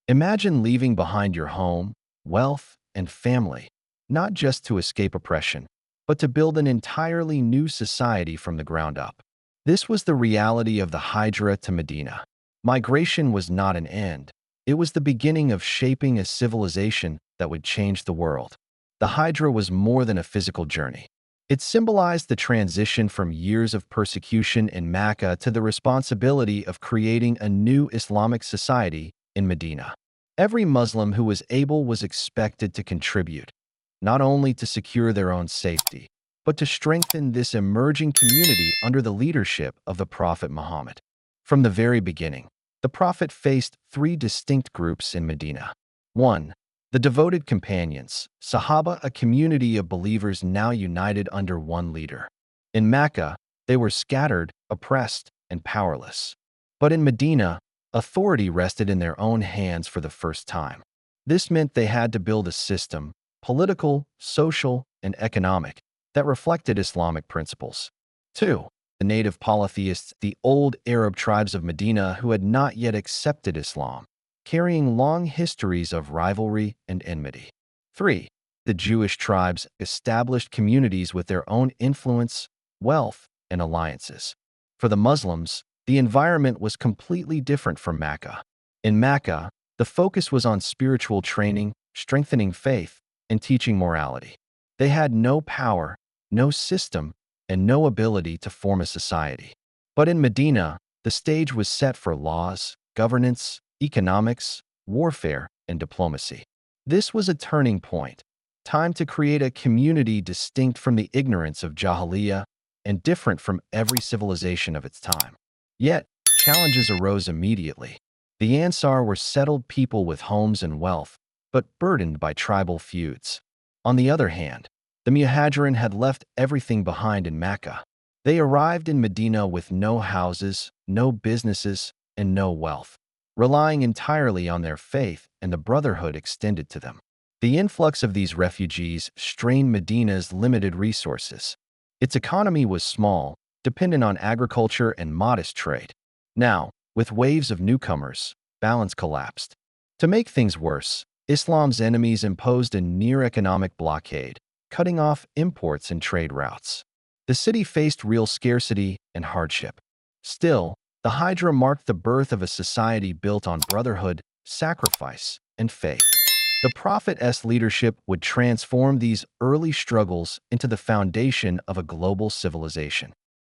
Imagine leaving behind your home, wealth, and family, not just to escape oppression, but to build an entirely new society from the ground up. This was the reality of the Hijra to Medina. Migration was not an end. It was the beginning of shaping a civilization that would change the world. The Hijra was more than a physical journey. It symbolized the transition from years of persecution in Mecca to the responsibility of creating a new Islamic society in Medina. Every Muslim who was able was expected to contribute, not only to secure their own safety, but to strengthen this emerging community under the leadership of the Prophet Muhammad. From the very beginning, the Prophet faced three distinct groups in Medina. 1. The devoted companions, Sahaba, a community of believers now united under one leader. In Mecca, they were scattered, oppressed, and powerless. But in Medina, authority rested in their own hands for the first time. This meant they had to build a system, political, social, and economic, that reflected Islamic principles. 2. The native polytheists, the old Arab tribes of Medina who had not yet accepted Islam, carrying long histories of rivalry and enmity. 3. The Jewish tribes, established communities with their own influence, wealth, and alliances. For the Muslims, the environment was completely different from Mecca. In Mecca, the focus was on spiritual training, strengthening faith, and teaching morality. They had no power, no system, and no ability to form a society. But in Medina, the stage was set for laws, governance, economics, warfare, and diplomacy. This was a turning point, time to create a community distinct from the ignorance of Jahiliyyah and different from every civilization of its time. Yet, challenges arose immediately. The Ansar were settled people with homes and wealth, but burdened by tribal feuds. On the other hand, the Muhajirin had left everything behind in Mecca. They arrived in Medina with no houses, no businesses, and no wealth, relying entirely on their faith and the brotherhood extended to them. The influx of these refugees strained Medina's limited resources. Its economy was small, dependent on agriculture and modest trade. Now, with waves of newcomers, balance collapsed. To make things worse, Islam's enemies imposed a near-economic blockade, cutting off imports and trade routes. The city faced real scarcity and hardship. Still, the Hijra marked the birth of a society built on brotherhood, sacrifice, and faith. The Prophet's leadership would transform these early struggles into the foundation of a global civilization.